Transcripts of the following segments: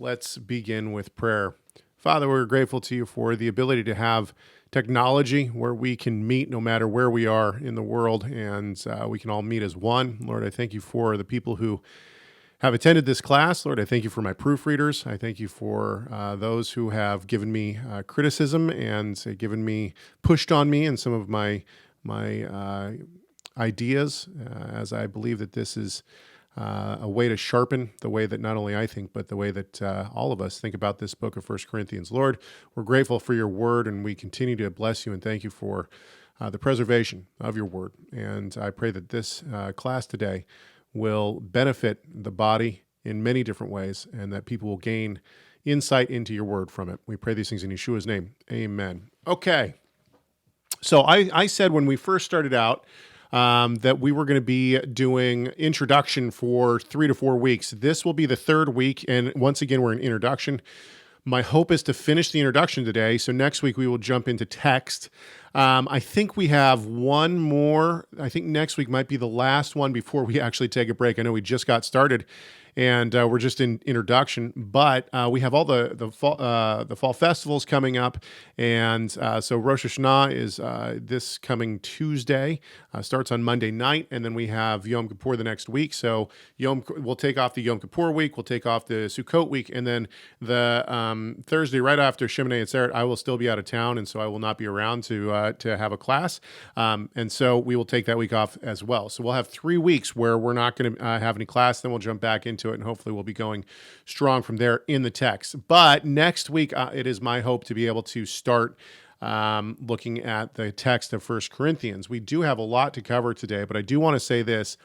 let's begin with prayer. Father, we're grateful to you for the ability to have technology where we can meet no matter where we are in the world, and we can all meet as one. Lord, I thank you for the people who have attended this class. Lord, I thank you for my proofreaders. I thank you for those who have given me criticism and pushed on me in some of my ideas, as I believe that this is a way to sharpen the way that not only I think, but the way that all of us think about this book of First Corinthians. Lord, we're grateful for your word, and we continue to bless you and thank you for the preservation of your word. And I pray that this class today will benefit the body in many different ways, and that people will gain insight into your word from it. We pray these things in Yeshua's name. Amen. Okay. So I said when we first started out that we were going to be doing introduction for 3 to 4 weeks. This will be the third week, and once again, we're in introduction. My hope is to finish the introduction today, so next week we will jump into text. I think we have one more. I think next week might be the last one before we actually take a break. I know we just got started, and we're just in introduction, but we have all the fall festivals coming up, and so Rosh Hashanah is this coming Tuesday, starts on Monday night, and then we have Yom Kippur the next week. So we'll take off the Yom Kippur week, we'll take off the Sukkot week, and then the Thursday right after Shemoneh Atzeret, I will still be out of town, and so I will not be around to have a class, and so we will take that week off as well. So we'll have 3 weeks where we're not going to have any class, then we'll jump back into it, and hopefully we'll be going strong from there in the text. But next week, it is my hope to be able to start looking at the text of First Corinthians. We do have a lot to cover today, but I do want to say this.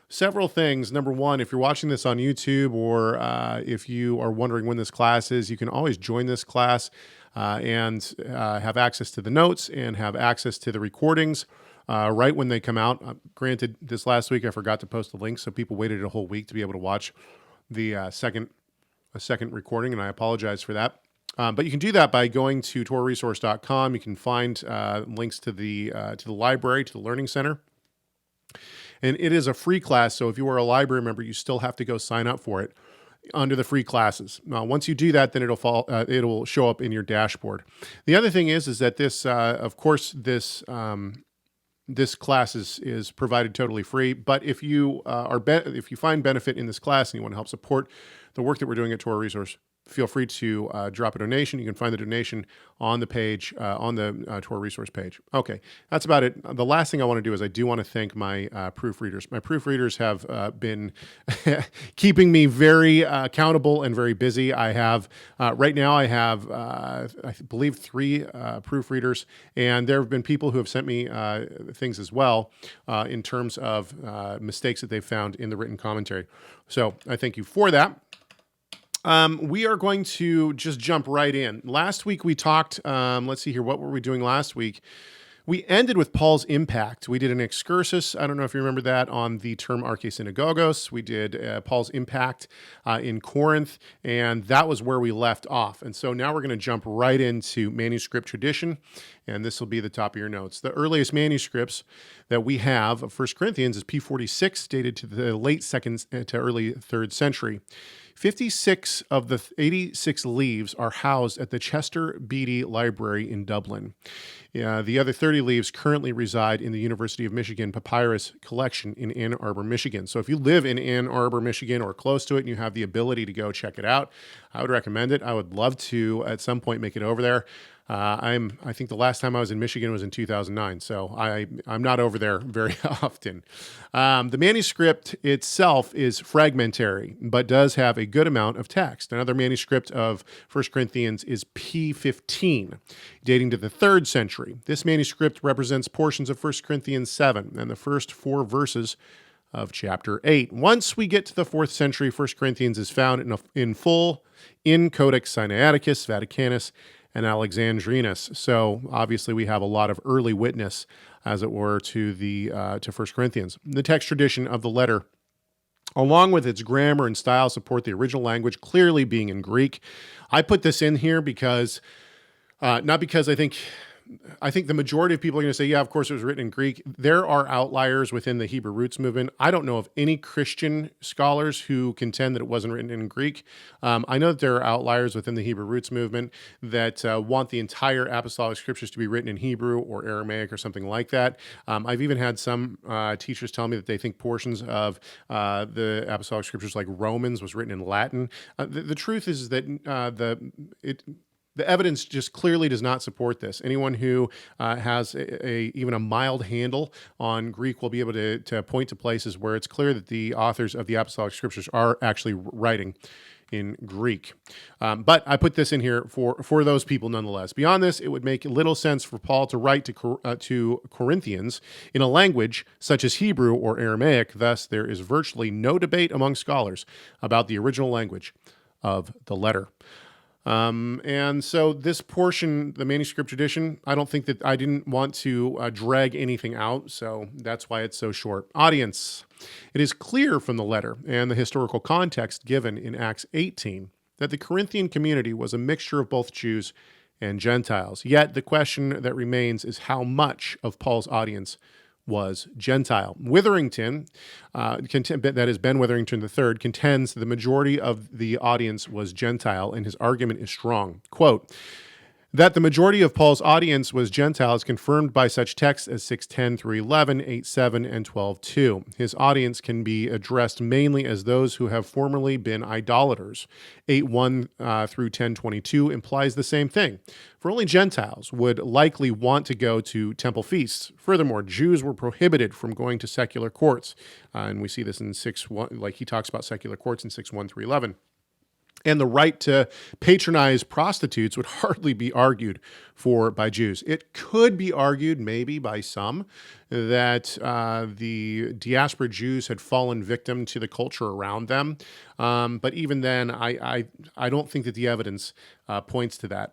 Several things. Number one, if you're watching this on YouTube, or if you are wondering when this class is, you can always join this class and have access to the notes and have access to the recordings right when they come out. Granted, this last week I forgot to post the link, so people waited a whole week to be able to watch the second recording, and I apologize for that. But you can do that by going to TorahResource.com. You can find links to the library, to the Learning Center. And it is a free class, so if you are a library member, you still have to go sign up for it under the free classes. Now, once you do that, then it'll show up in your dashboard. The other thing is that this, of course, this class is provided totally free. But if you if you find benefit in this class and you want to help support the work that we're doing at Torah Resource, feel free to drop a donation. You can find the donation on the page, on the Torah Resource page. Okay, that's about it. The last thing I want to do is I do want to thank my proofreaders. My proofreaders have been keeping me very accountable and very busy. I have, right now I have, I believe 3 proofreaders, and there have been people who have sent me things as well in terms of mistakes that they've found in the written commentary. So I thank you for that. We are going to just jump right in. Last week we talked, let's see here, what were we doing last week? We ended with Paul's impact. We did an excursus, I don't know if you remember that, on the term arche-synagogos. We did Paul's impact in Corinth, and that was where we left off. And so now we're going to jump right into manuscript tradition, and this will be the top of your notes. The earliest manuscripts that we have of 1 Corinthians is P46, dated to the late 2nd to early 3rd century. 56 of the 86 leaves are housed at the Chester Beatty Library in Dublin. The other 30 leaves currently reside in the University of Michigan Papyrus Collection in Ann Arbor, Michigan. So if you live in Ann Arbor, Michigan, or close to it, and you have the ability to go check it out, I would recommend it. I would love to, at some point, make it over there. I think the last time I was in Michigan was in 2009, so I'm not over there very often. The manuscript itself is fragmentary, but does have a good amount of text. Another manuscript of 1 Corinthians is P15, dating to the 3rd century. This manuscript represents portions of 1 Corinthians 7 and the first 4 verses of chapter 8. Once we get to the 4th century, 1 Corinthians is found in full in Codex Sinaiticus, Vaticanus, and Alexandrinus. So obviously we have a lot of early witness, as it were, to 1 Corinthians. The text tradition of the letter, along with its grammar and style, support the original language clearly being in Greek. I put this in here because, not because I think I think the majority of people are going to say, yeah, of course it was written in Greek. There are outliers within the Hebrew roots movement. I don't know of any Christian scholars who contend that it wasn't written in Greek. I know that there are outliers within the Hebrew roots movement that want the entire apostolic scriptures to be written in Hebrew or Aramaic or something like that. I've even had some teachers tell me that they think portions of the apostolic scriptures, like Romans, was written in Latin. The truth is that the evidence just clearly does not support this. Anyone who has even a mild handle on Greek will be able to point to places where it's clear that the authors of the apostolic scriptures are actually writing in Greek. But I put this in here for those people nonetheless. Beyond this, it would make little sense for Paul to write to Corinthians in a language such as Hebrew or Aramaic. Thus, there is virtually no debate among scholars about the original language of the letter. And so this portion, the manuscript tradition, I didn't want to drag anything out, so that's why it's so short. Audience. It is clear from the letter and the historical context given in Acts 18 that the Corinthian community was a mixture of both Jews and Gentiles. Yet the question that remains is how much of Paul's audience was Gentile. Witherington, that is Ben Witherington III, contends the majority of the audience was Gentile, and his argument is strong. Quote, that the majority of Paul's audience was Gentile is confirmed by such texts as 6:10 through 11, 8:7, and 12:2. His audience can be addressed mainly as those who have formerly been idolaters. 8:1 through 10:22 implies the same thing. For only Gentiles would likely want to go to temple feasts. Furthermore, Jews were prohibited from going to secular courts. And we see this in 6:1, like he talks about secular courts in 6:1 through 11. And the right to patronize prostitutes would hardly be argued for by Jews. It could be argued, maybe by some, that the diaspora Jews had fallen victim to the culture around them. But even then, I don't think that the evidence points to that.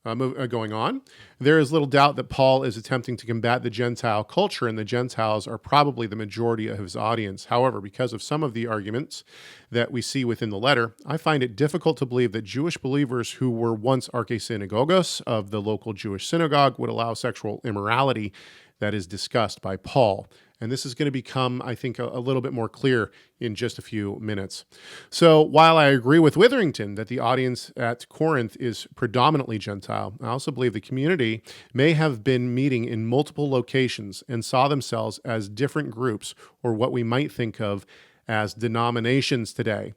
Going on, there is little doubt that Paul is attempting to combat the Gentile culture, and the Gentiles are probably the majority of his audience. However, because of some of the arguments that we see within the letter, I find it difficult to believe that Jewish believers who were once archesynagogos of the local Jewish synagogue would allow sexual immorality that is discussed by Paul. And this is going to become, I think, a little bit more clear in just a few minutes. So while I agree with Witherington that the audience at Corinth is predominantly Gentile, I also believe the community may have been meeting in multiple locations and saw themselves as different groups, or what we might think of as denominations today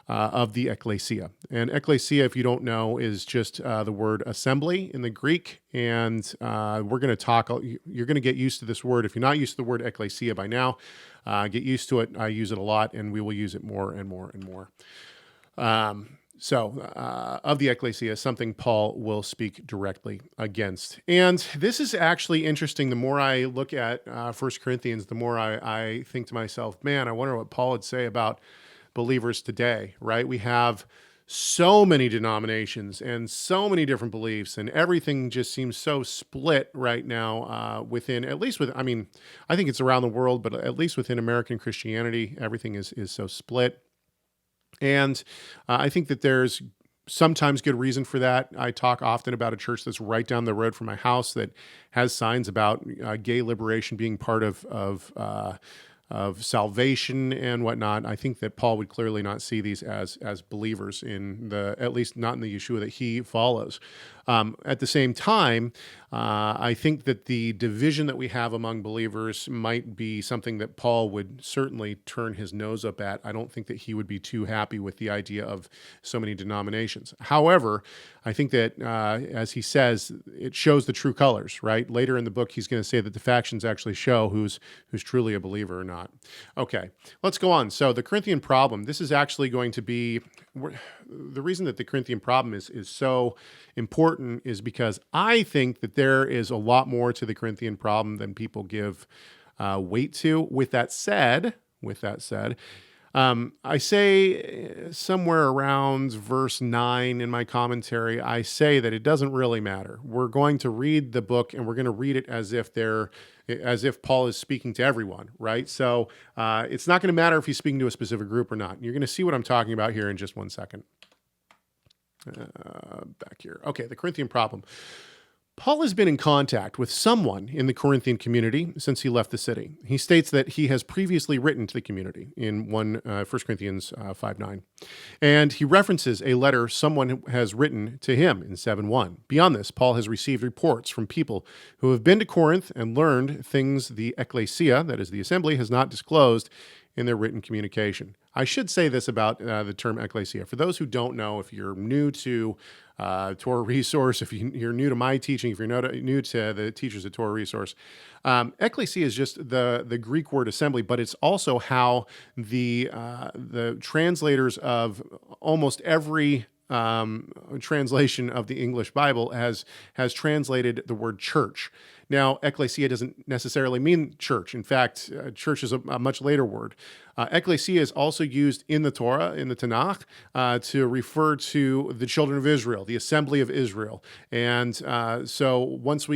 of the ekklesia. And ekklesia, if you don't know, is just the word assembly in the Greek. And we're going to talk, you're going to get used to this word. If you're not used to the word ekklesia by now, get used to it. I use it a lot, and we will use it more and more and more. Of the ekklesia, something Paul will speak directly against. And this is actually interesting. The more I look at 1 Corinthians, the more I think to myself, man, I wonder what Paul would say about believers today, right? We have so many denominations and so many different beliefs, and everything just seems so split right now I think it's around the world, but at least within American Christianity, everything is so split. And I think that there's sometimes good reason for that. I talk often about a church that's right down the road from my house that has signs about gay liberation being part of salvation and whatnot. I think that Paul would clearly not see these as believers at least not in the Yeshua that he follows. At the same time, I think that the division that we have among believers might be something that Paul would certainly turn his nose up at. I don't think that he would be too happy with the idea of so many denominations. However, I think that, as he says, it shows the true colors, right? Later in the book, he's going to say that the factions actually show who's truly a believer or not. Okay, let's go on. So the Corinthian problem, this is actually going to be, the reason that the Corinthian problem is so important is because I think that there is a lot more to the Corinthian problem than people give weight to. With that said, I say somewhere around verse 9 in my commentary, I say that it doesn't really matter. We're going to read the book and we're going to read it as if Paul is speaking to everyone, right? So it's not going to matter if he's speaking to a specific group or not. You're going to see what I'm talking about here in just one second. Back here. Okay, the Corinthian problem. Paul has been in contact with someone in the Corinthian community since he left the city. He states that he has previously written to the community in 1 Corinthians 5:9. And he references a letter someone has written to him in 7:1. Beyond this, Paul has received reports from people who have been to Corinth and learned things the ekklesia, that is the assembly, has not disclosed in their written communication. I should say this about the term ekklesia. For those who don't know, if you're new to Torah Resource, if you're new to my teaching, if you're new to the teachers at Torah Resource, ekklesia is just the Greek word assembly, but it's also how the translators of almost every translation of the English Bible has translated the word church. Now, ekklesia doesn't necessarily mean church. In fact, church is a much later word. Ekklesia is also used in the Torah, in the Tanakh, to refer to the children of Israel, the assembly of Israel. And so once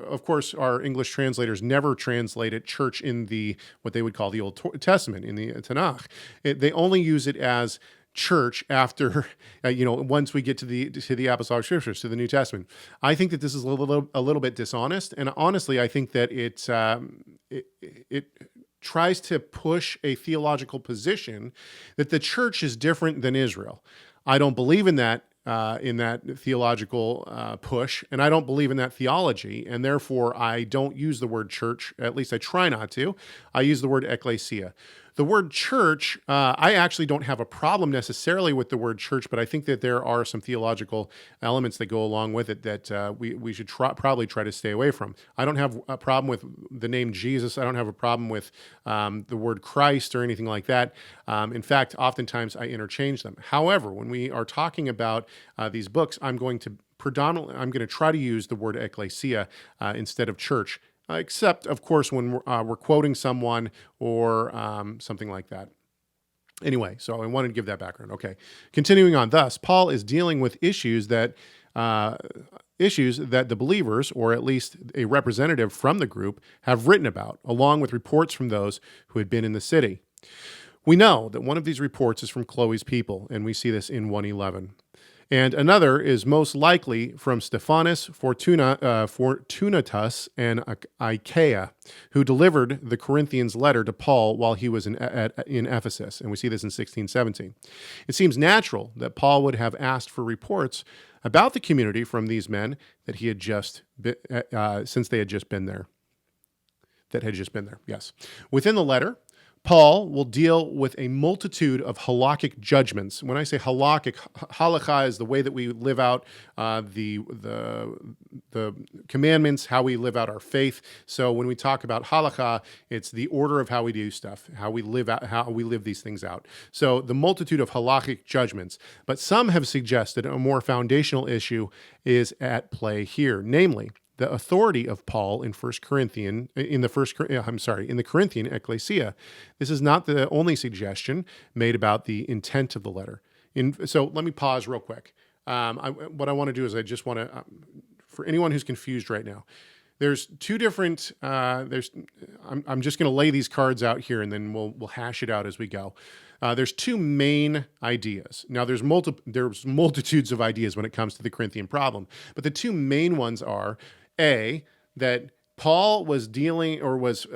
of course, our English translators never translated church in what they would call the Old Testament, in the Tanakh. They only use it as church after, once we get to the apostolic scriptures, to the New Testament. I think that this is a little bit dishonest, and honestly, I think that it tries to push a theological position that the church is different than Israel. I don't believe in that theological push, and I don't believe in that theology, and therefore I don't use the word church. At least I try not to. I use the word ekklesia. The word church, I actually don't have a problem necessarily with the word church, but I think that there are some theological elements that go along with it that we should probably try to stay away from. I don't have a problem with the name Jesus. I don't have a problem with the word Christ or anything like that. In fact, oftentimes I interchange them. However, when we are talking about these books, I'm going to try to use the word ekklesia instead of church. Except, of course, when we're quoting someone or something like that. Anyway, so I wanted to give that background. Okay, continuing on. Thus, Paul is dealing with issues that the believers, or at least a representative from the group, have written about, along with reports from those who had been in the city. We know that one of these reports is from Chloe's people, and we see this in 1:11. And another is most likely from Stephanus, Fortunatus, and Achaia, who delivered the Corinthians' letter to Paul while he was in Ephesus. And we see this in 16:17. It seems natural that Paul would have asked for reports about the community from these men that he had since they had just been there. Yes. Within the letter, Paul will deal with a multitude of halakhic judgments. When I say halakhic, halakha is the way that we live out the commandments, how we live out our faith. So when we talk about halakha, it's the order of how we do stuff, how we live these things out. So the multitude of halakhic judgments. But some have suggested a more foundational issue is at play here, namely the authority of Paul in the Corinthian ekklesia. This is not the only suggestion made about the intent of the letter. So let me pause real quick. What I want to do is I just want to, for anyone who's confused right now, there's two different. I'm just going to lay these cards out here, and then we'll hash it out as we go. There's two main ideas. Now, there's multitudes of ideas when it comes to the Corinthian problem, but the two main ones are that Paul was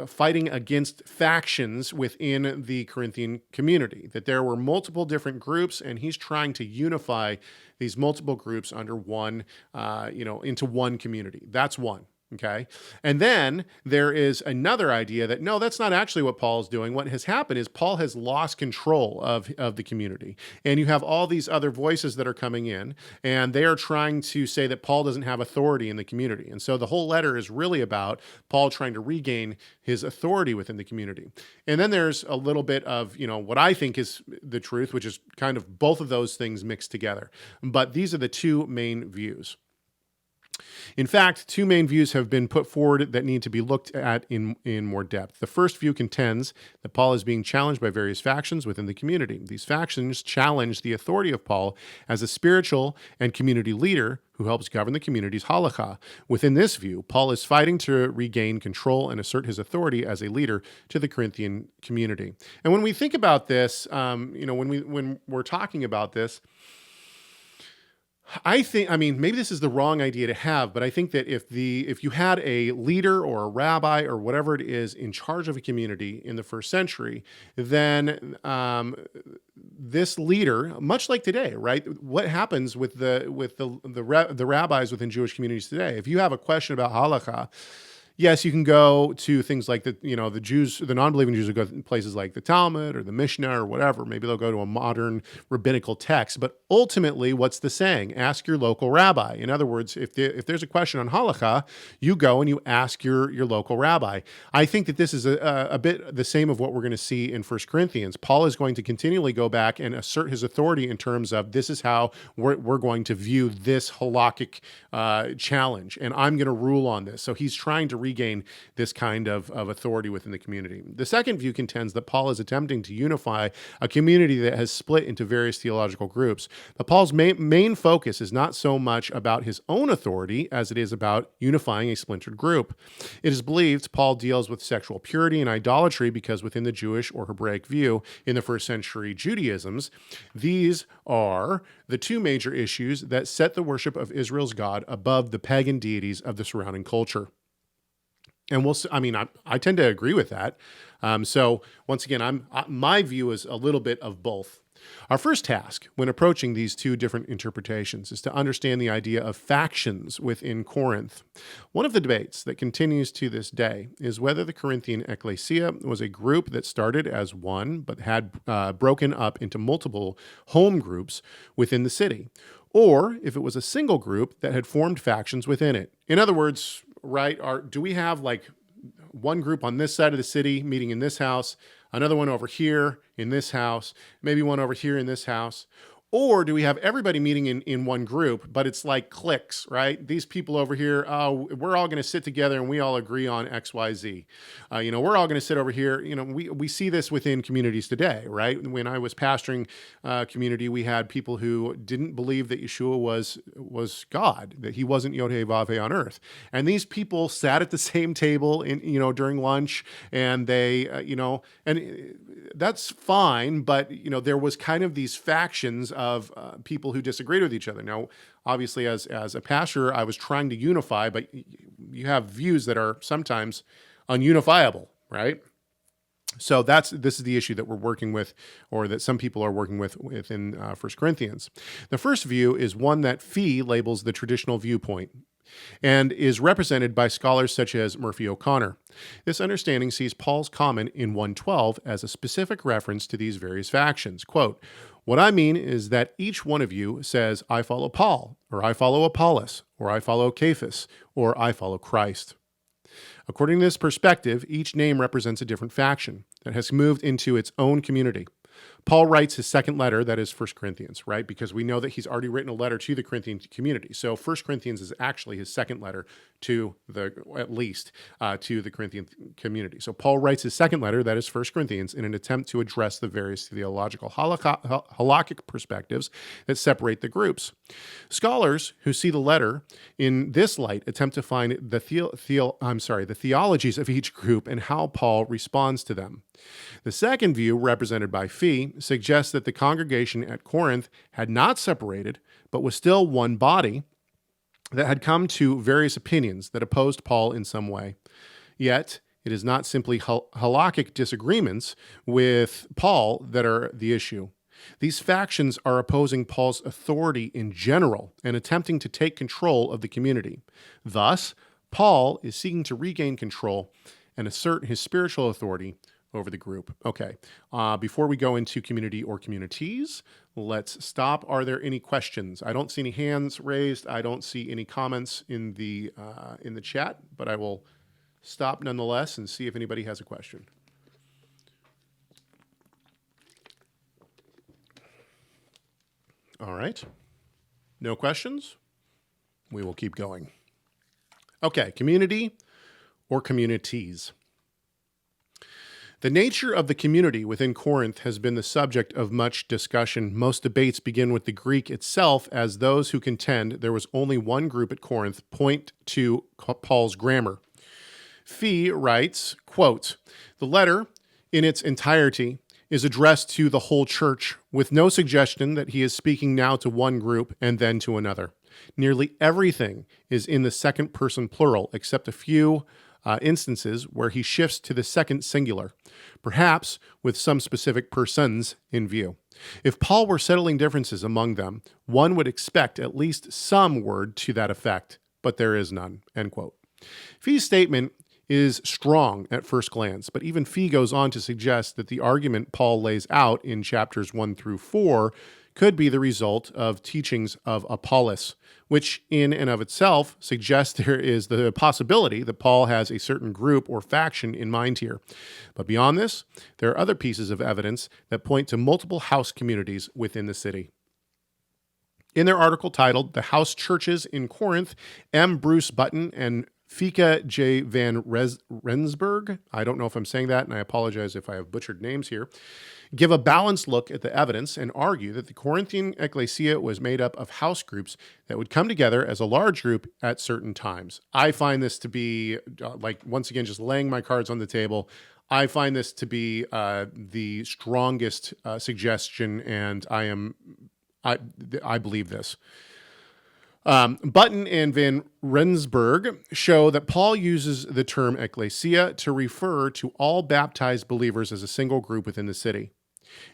fighting against factions within the Corinthian community, that there were multiple different groups, and he's trying to unify these multiple groups under one, into one community. That's one. Okay. And then there is another idea that, no, that's not actually what Paul is doing. What has happened is Paul has lost control of the community. And you have all these other voices that are coming in, and they are trying to say that Paul doesn't have authority in the community. And so the whole letter is really about Paul trying to regain his authority within the community. And then there's a little bit of, what I think is the truth, which is kind of both of those things mixed together. But these are the two main views. In fact, two main views have been put forward that need to be looked at in more depth. The first view contends that Paul is being challenged by various factions within the community. These factions challenge the authority of Paul as a spiritual and community leader who helps govern the community's halakha. Within this view, Paul is fighting to regain control and assert his authority as a leader to the Corinthian community. And when we think about this, when we're talking about this, I think, I mean, maybe this is the wrong idea to have, but I think that if you had a leader or a rabbi or whatever it is in charge of a community in the first century, then this leader, much like today, right? What happens with the rabbis within Jewish communities today? If you have a question about halakha, yes, you can go to things like the Jews, the non-believing Jews will go to places like the Talmud or the Mishnah or whatever. Maybe they'll go to a modern rabbinical text. But ultimately, what's the saying? Ask your local rabbi. In other words, if there's a question on halakha, you go and you ask your local rabbi. I think that this is a bit the same of what we're going to see in 1 Corinthians. Paul is going to continually go back and assert his authority in terms of this is how we're going to view this halakhic challenge, and I'm going to rule on this. So he's trying to regain this kind of authority within the community. The second view contends that Paul is attempting to unify a community that has split into various theological groups. But Paul's main focus is not so much about his own authority as it is about unifying a splintered group. It is believed Paul deals with sexual purity and idolatry because within the Jewish or Hebraic view in the first century Judaisms, these are the two major issues that set the worship of Israel's God above the pagan deities of the surrounding culture. And I tend to agree with that. So once again, my view is a little bit of both. Our first task when approaching these two different interpretations is to understand the idea of factions within Corinth. One of the debates that continues to this day is whether the Corinthian ekklesia was a group that started as one but had broken up into multiple home groups within the city, or if it was a single group that had formed factions within it. In other words, right, do we have like one group on this side of the city meeting in this house, another one over here in this house, maybe one over here in this house? Or do we have everybody meeting in one group, but it's like cliques, right? These people over here, we're all going to sit together and we all agree on X, Y, Z. We're all going to sit over here. We see this within communities today, right? When I was pastoring community, we had people who didn't believe that Yeshua was God, that he wasn't Yod-Heh-Vav-Heh on earth. And these people sat at the same table during lunch, and they, and that's fine, but there was kind of these factions of people who disagreed with each other. Now, obviously, as a pastor, I was trying to unify, but you have views that are sometimes ununifiable, right? So this is the issue that we're working with, or that some people are working with within 1 Corinthians. The first view is one that Fee labels the traditional viewpoint, and is represented by scholars such as Murphy O'Connor. This understanding sees Paul's comment in 1:12 as a specific reference to these various factions. Quote, "What I mean is that each one of you says, I follow Paul, or I follow Apollos, or I follow Cephas, or I follow Christ." According to this perspective, each name represents a different faction that has moved into its own community. Paul writes his second letter, that is 1 Corinthians, right? Because we know that he's already written a letter to the Corinthian community. So 1 Corinthians is actually his second letter to the Corinthian community. So Paul writes his second letter, that is 1 Corinthians, in an attempt to address the various theological halakhic perspectives that separate the groups. Scholars who see the letter in this light attempt to find the theologies of each group and how Paul responds to them. The second view, represented by Fee, suggests that the congregation at Corinth had not separated, but was still one body that had come to various opinions that opposed Paul in some way. Yet, it is not simply halakhic disagreements with Paul that are the issue. These factions are opposing Paul's authority in general and attempting to take control of the community. Thus, Paul is seeking to regain control and assert his spiritual authority over the group. Okay, before we go into community or communities, let's stop. Are there any questions? I don't see any hands raised. I don't see any comments in the chat, but I will stop nonetheless and see if anybody has a question. All right, no questions? We will keep going. Okay, community or communities. The nature of the community within Corinth has been the subject of much discussion. Most debates begin with the Greek itself, as those who contend there was only one group at Corinth point to Paul's grammar. Fee writes, quote, "The letter in its entirety is addressed to the whole church with no suggestion that he is speaking now to one group and then to another. Nearly everything is in the second person plural, except a few instances where he shifts to the second singular, perhaps with some specific persons in view. If Paul were settling differences among them, one would expect at least some word to that effect, but there is none, end quote. Fee's statement is strong at first glance, but even Fee goes on to suggest that the argument Paul lays out in chapters 1 through 4 could be the result of teachings of Apollos, which in and of itself suggests there is the possibility that Paul has a certain group or faction in mind here. But beyond this, there are other pieces of evidence that point to multiple house communities within the city. In their article titled "The House Churches in Corinth," M. Bruce Button and Fika J. van Rensburg, I don't know if I'm saying that, and I apologize if I have butchered names here, give a balanced look at the evidence and argue that the Corinthian ekklesia was made up of house groups that would come together as a large group at certain times. I find this to be, once again, just laying my cards on the table, I find this to be the strongest suggestion, and I believe this. Button and Van Rensburg show that Paul uses the term ekklesia to refer to all baptized believers as a single group within the city.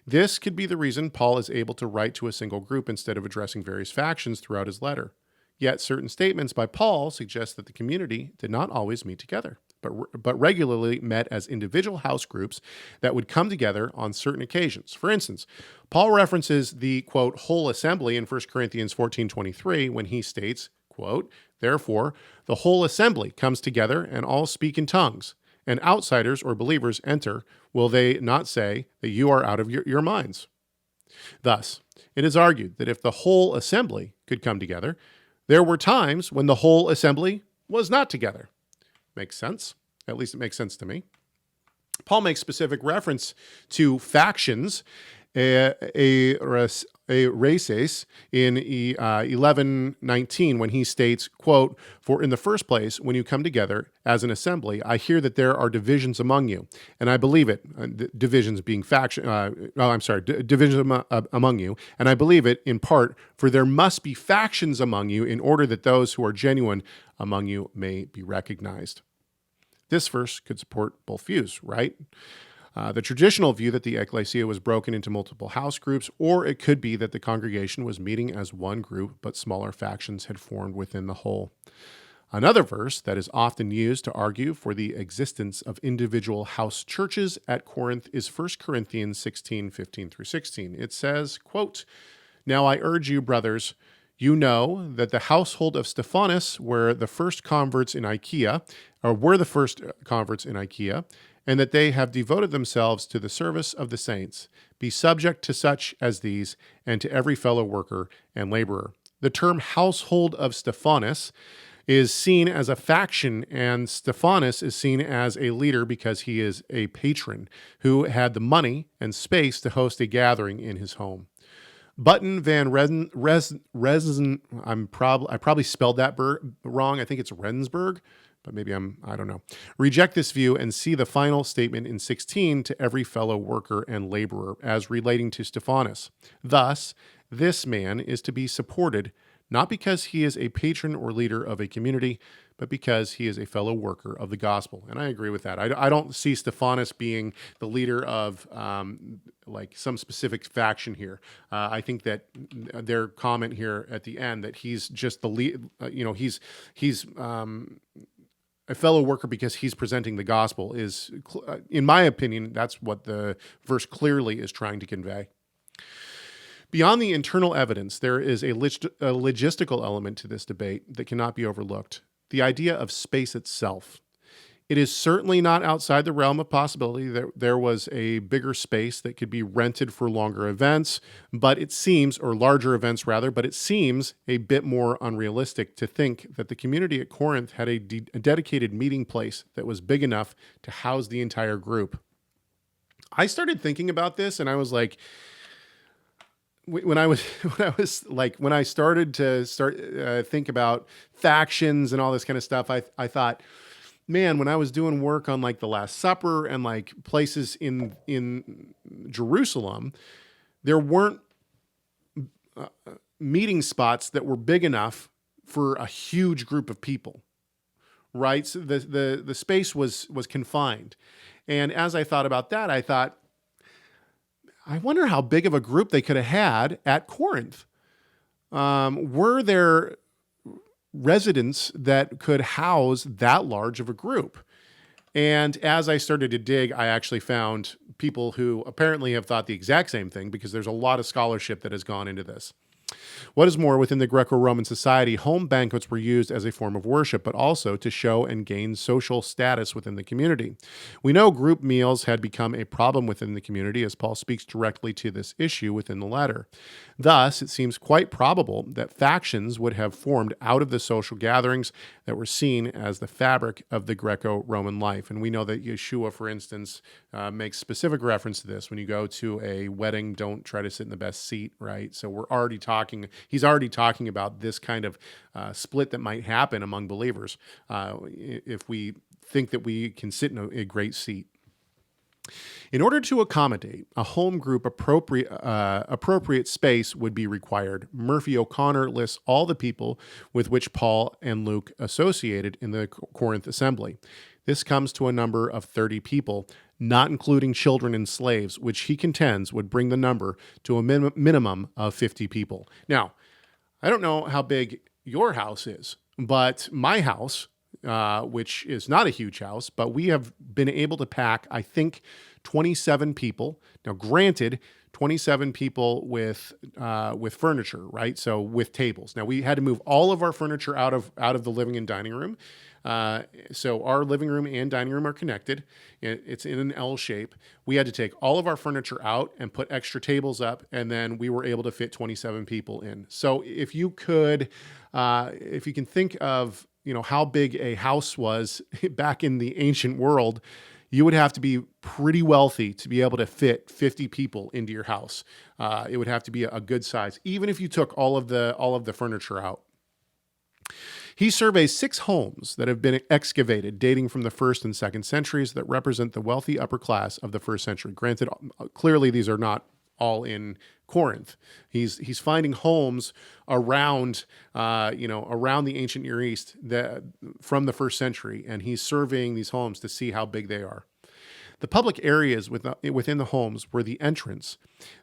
This could be the reason Paul is able to write to a single group instead of addressing various factions throughout his letter. Yet certain statements by Paul suggest that the community did not always meet together, but regularly met as individual house groups that would come together on certain occasions. For instance, Paul references the, quote, whole assembly in 1 Corinthians 14:23 when he states, quote, "Therefore, the whole assembly comes together and all speak in tongues, and outsiders or believers enter. Will they not say that you are out of your minds?" Thus, it is argued that if the whole assembly could come together, there were times when the whole assembly was not together. Makes sense. At least it makes sense to me. Paul makes specific reference to factions, a races, in 11:19 when he states, quote, "For in the first place, when you come together as an assembly, I hear that there are divisions among you, and I believe it." Divisions being faction. Divisions among you, and I believe it in part, for there must be factions among you in order that those who are genuine among you may be recognized. This verse could support both views, right? The traditional view that the ekklesia was broken into multiple house groups, or it could be that the congregation was meeting as one group, but smaller factions had formed within the whole. Another verse that is often used to argue for the existence of individual house churches at Corinth is 1 Corinthians 16:15-16. It says, quote, "Now I urge you, brothers, you know that the household of Stephanas were the first converts in Achaia, and that they have devoted themselves to the service of the saints. Be subject to such as these, and to every fellow worker and laborer." The term household of Stephanas is seen as a faction, and Stephanas is seen as a leader because he is a patron who had the money and space to host a gathering in his home. Button Van Resen, I probably spelled that wrong. I think it's Rensburg, but maybe I don't know. Reject this view and see the final statement in 16, "to every fellow worker and laborer," as relating to Stephanas. Thus, this man is to be supported not because he is a patron or leader of a community, but because he is a fellow worker of the gospel. And I agree with that. I don't see Stephanas being the leader of some specific faction here. I think that their comment here at the end that he's just the lead, he's a fellow worker because he's presenting the gospel is, in my opinion, that's what the verse clearly is trying to convey. Beyond the internal evidence, there is a logistical element to this debate that cannot be overlooked: the idea of space itself. It is certainly not outside the realm of possibility that there was a bigger space that could be rented for longer events, but it seems, or larger events rather, but it seems a bit more unrealistic to think that the community at Corinth had a dedicated meeting place that was big enough to house the entire group. I started thinking about this, and I was like, when I started to think about factions and all this kind of stuff, I thought, man, when I was doing work on like the Last Supper and like places in Jerusalem, there weren't meeting spots that were big enough for a huge group of people, right? So the space was confined. And as I thought about that, I thought, I wonder how big of a group they could have had at Corinth. Were there residents that could house that large of a group? And as I started to dig, I actually found people who apparently have thought the exact same thing, because there's a lot of scholarship that has gone into this. What is more, within the Greco-Roman society, home banquets were used as a form of worship, but also to show and gain social status within the community. We know group meals had become a problem within the community, as Paul speaks directly to this issue within the letter. Thus, it seems quite probable that factions would have formed out of the social gatherings that were seen as the fabric of the Greco-Roman life. And we know that Yeshua, for instance, makes specific reference to this. When you go to a wedding, don't try to sit in the best seat, right? So he's already talking about this kind of split that might happen among believers if we think that we can sit in a great seat. In order to accommodate a home group, appropriate space would be required. Murphy O'Connor lists all the people with which Paul and Luke associated in the Corinth assembly. This comes to a number of 30 people, not including children and slaves, which he contends would bring the number to a minimum of 50 people. Now, I don't know how big your house is, but my house, which is not a huge house, but we have been able to pack, I think, 27 people. Now, granted, 27 people with furniture, right? So with tables. Now, we had to move all of our furniture out of the living and dining room. So our living room and dining room are connected. It's in an L shape. We had to take all of our furniture out and put extra tables up, and then we were able to fit 27 people in. So if you can think of, how big a house was back in the ancient world, you would have to be pretty wealthy to be able to fit 50 people into your house. It would have to be a good size, even if you took all of the furniture out. He surveys 6 homes that have been excavated dating from the 1st and 2nd centuries that represent the wealthy upper class of the 1st century. Granted, clearly these are not all in Corinth. He's finding homes around the ancient Near East from the 1st century, and he's surveying these homes to see how big they are. The public areas within the homes were the entrance,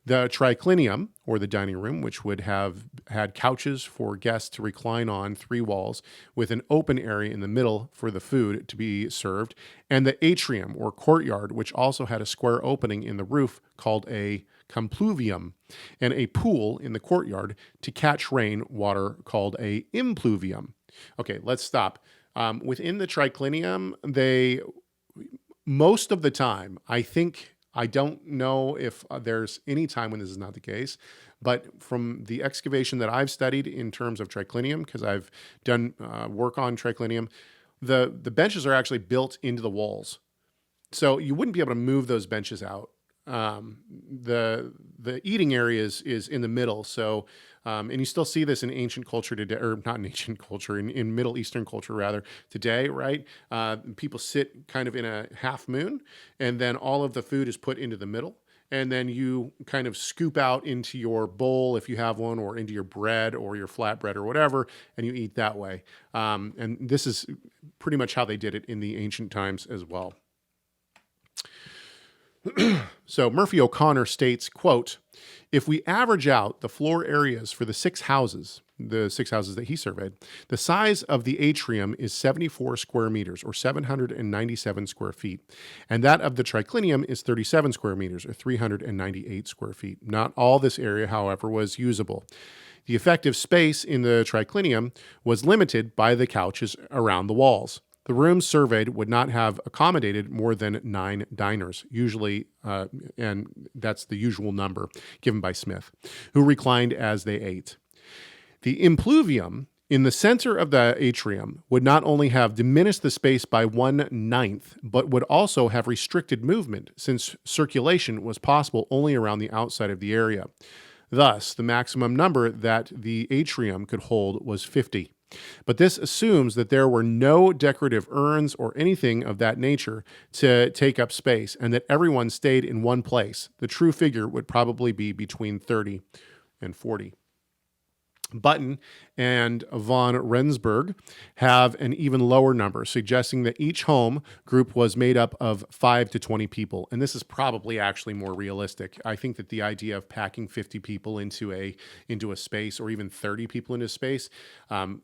the triclinium, or the dining room, which would have had couches for guests to recline on 3 walls, with an open area in the middle for the food to be served, and the atrium, or courtyard, which also had a square opening in the roof called a compluvium, and a pool in the courtyard to catch rain water called a impluvium. Okay, let's stop. Within the triclinium, most of the time, I don't know if there's any time when this is not the case, but from the excavation that I've studied in terms of triclinium, because I've done work on triclinium, the benches are actually built into the walls. So you wouldn't be able to move those benches out. The eating area is in the middle. So, and you still see this in ancient culture today, or not in ancient culture, in Middle Eastern culture rather today, right? People sit kind of in a half moon, and then all of the food is put into the middle. And then you kind of scoop out into your bowl, if you have one, or into your bread or your flatbread or whatever, and you eat that way. And this is pretty much how they did it in the ancient times as well. So Murphy O'Connor states, quote, "If we average out the floor areas for the 6 houses that he surveyed, the size of the atrium is 74 square meters, or 797 square feet. And that of the triclinium is 37 square meters, or 398 square feet. Not all this area, however, was usable. The effective space in the triclinium was limited by the couches around the walls. The rooms surveyed would not have accommodated more than 9 diners, usually, and that's the usual number given by Smith, who reclined as they ate. The impluvium in the center of the atrium would not only have diminished the space by 1/9, but would also have restricted movement, since circulation was possible only around the outside of the area. Thus, the maximum number that the atrium could hold was 50. But this assumes that there were no decorative urns or anything of that nature to take up space, and that everyone stayed in one place. The true figure would probably be between 30 and 40. Button and von Rensburg have an even lower number, suggesting that each home group was made up of 5 to 20 people. And this is probably actually more realistic. I think that the idea of packing 50 people into a space, or even 30 people into space, and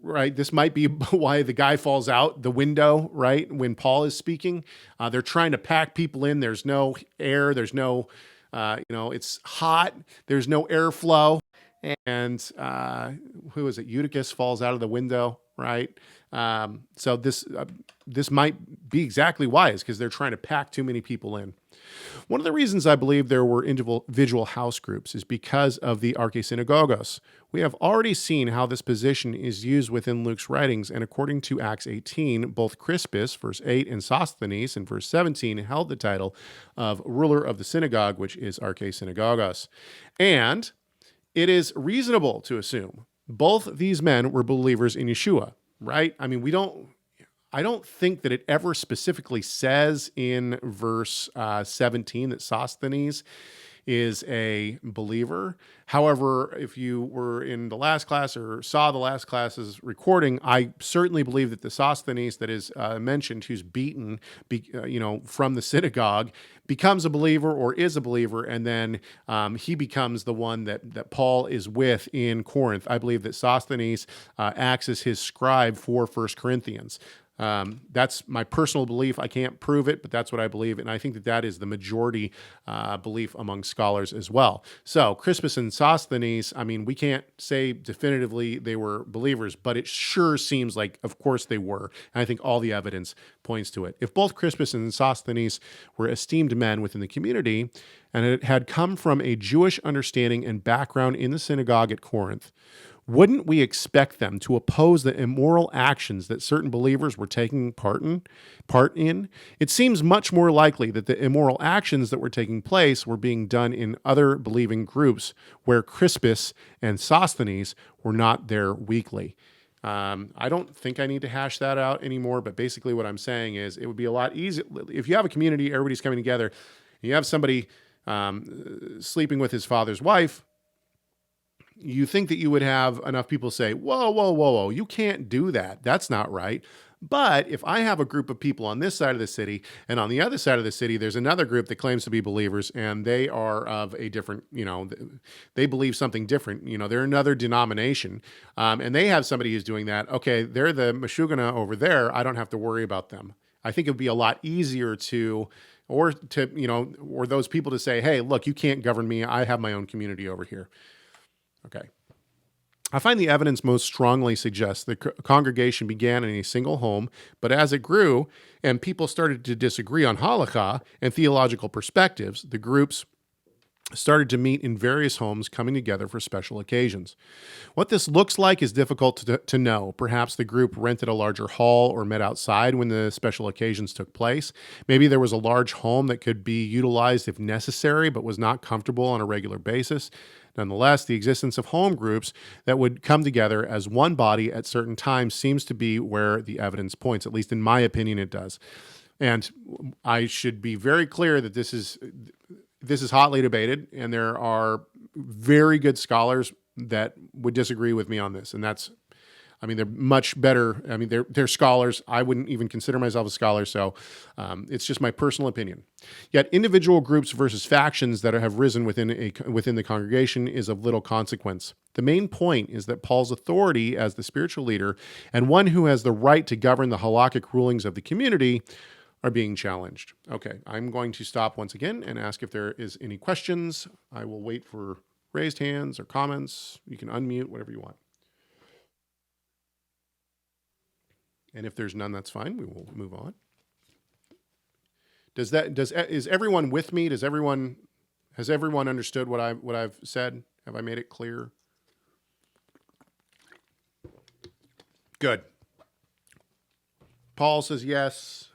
right, this might be why the guy falls out the window, right, when Paul is speaking. They're trying to pack people in. There's no air. There's no, it's hot. There's no airflow. And who is it? Eutychus falls out of the window, right? So this might be exactly why, is because they're trying to pack too many people in. One of the reasons I believe there were individual house groups is because of the archesynagogos. We have already seen how this position is used within Luke's writings, and according to Acts 18, both Crispus, verse 8, and Sosthenes, in verse 17, held the title of ruler of the synagogue, which is archesynagogos. And it is reasonable to assume both these men were believers in Yeshua, right? I mean, I don't think that it ever specifically says in verse 17 that Sosthenes is a believer. However, if you were in the last class or saw the last class's recording, I certainly believe that the Sosthenes that is mentioned, who's beaten, from the synagogue, becomes a believer or is a believer, and then he becomes the one that Paul is with in Corinth. I believe that Sosthenes acts as his scribe for 1 Corinthians. That's my personal belief. I can't prove it, but that's what I believe. And I think that is the majority belief among scholars as well. So Crispus and Sosthenes, I mean, we can't say definitively they were believers, but it sure seems like, of course, they were. And I think all the evidence points to it. If both Crispus and Sosthenes were esteemed men within the community, and it had come from a Jewish understanding and background in the synagogue at Corinth, wouldn't we expect them to oppose the immoral actions that certain believers were taking part in? It seems much more likely that the immoral actions that were taking place were being done in other believing groups where Crispus and Sosthenes were not there weekly. I don't think I need to hash that out anymore, but basically what I'm saying is it would be a lot easier if you have a community, everybody's coming together, you have somebody sleeping with his father's wife. You think that you would have enough people say, whoa, you can't do that. That's not right. But if I have a group of people on this side of the city, and on the other side of the city, there's another group that claims to be believers, and they are of a different, they believe something different. They're another denomination, and they have somebody who's doing that. Okay, they're the Meshugana over there. I don't have to worry about them. I think it would be a lot easier or those people to say, hey, look, you can't govern me. I have my own community over here. Okay. I find the evidence most strongly suggests the congregation began in a single home, but as it grew and people started to disagree on halakha and theological perspectives, the groups started to meet in various homes, coming together for special occasions. What this looks like is difficult to know. Perhaps the group rented a larger hall or met outside when the special occasions took place. Maybe there was a large home that could be utilized if necessary, but was not comfortable on a regular basis. Nonetheless, the existence of home groups that would come together as one body at certain times seems to be where the evidence points. At least in my opinion, it does. And I should be very clear that this is hotly debated, and there are very good scholars that would disagree with me on this. And they're much better. They're scholars. I wouldn't even consider myself a scholar, so it's just my personal opinion. Yet individual groups versus factions that have risen within the congregation is of little consequence. The main point is that Paul's authority as the spiritual leader and one who has the right to govern the halakhic rulings of the community are being challenged. Okay, I'm going to stop once again and ask if there is any questions. I will wait for raised hands or comments. You can unmute, whatever you want. And if there's none, that's fine. We will move on. Is everyone with me? Has everyone understood what I've said? Have I made it clear? Good. Paul says yes.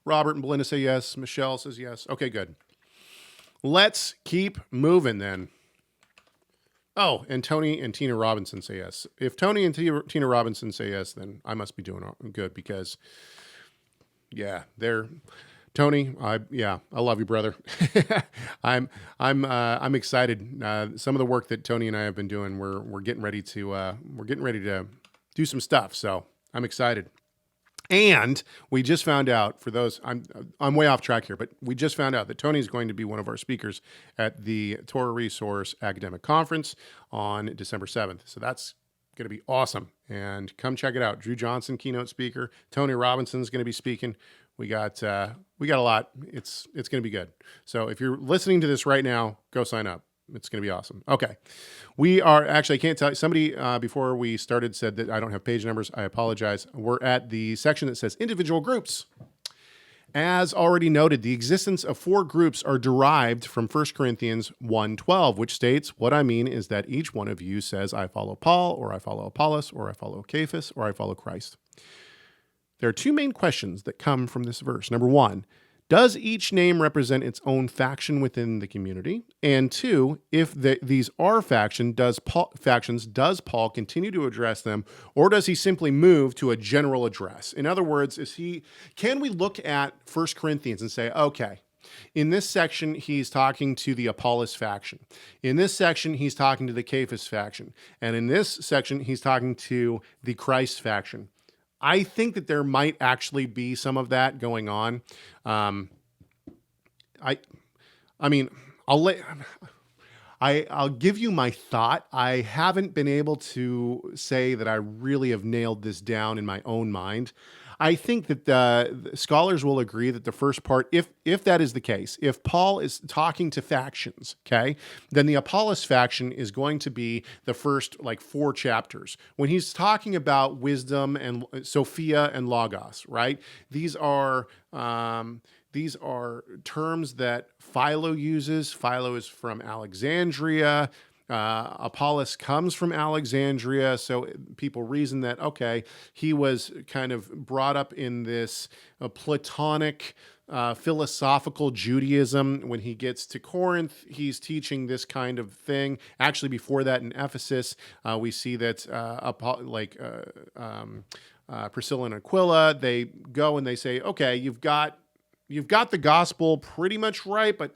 Robert and Belinda say yes. Michelle says yes. Okay, good. Let's keep moving then. Oh, and Tony and Tina Robinson say yes. If Tony and Tina Robinson say yes, then I must be doing good because, yeah, they're Tony. I love you, brother. I'm excited. Some of the work that Tony and I have been doing, we're getting ready to do some stuff. So I'm excited. And we just found out, for those, I'm way off track here, but we just found out that Tony is going to be one of our speakers at the Torah Resource Academic Conference on December 7th. So that's going to be awesome. And come check it out. Drew Johnson, keynote speaker. Tony Robinson is going to be speaking. We got a lot. It's going to be good. So if you're listening to this right now, go sign up. It's going to be awesome. Okay. We are actually, I can't tell you, somebody before we started said that I don't have page numbers. I apologize. We're at the section that says individual groups. As already noted, the existence of 4 groups are derived from 1 Corinthians 1:12, which states, what I mean is that each one of you says, I follow Paul, or I follow Apollos, or I follow Cephas, or I follow Christ. There are 2 main questions that come from this verse. Number 1, does each name represent its own faction within the community? And 2, if these are factions, does Paul continue to address them, or does he simply move to a general address? In other words, can we look at 1 Corinthians and say, okay, in this section, he's talking to the Apollos faction. In this section, he's talking to the Cephas faction. And in this section, he's talking to the Christ faction. I think that there might actually be some of that going on. I mean, I'll give you my thought. I haven't been able to say that I really have nailed this down in my own mind. I think that the scholars will agree that the first part, if that is the case, if Paul is talking to factions, okay, then the Apollos faction is going to be the first 4 chapters. When he's talking about wisdom and Sophia and Logos, right? These are terms that Philo uses. Philo is from Alexandria. Apollos comes from Alexandria, so people reason that, okay, he was kind of brought up in this Platonic philosophical Judaism. When he gets to Corinth, he's teaching this kind of thing. Actually, before that in Ephesus, we see that Priscilla and Aquila, they go and they say, okay, you've got the gospel pretty much right, but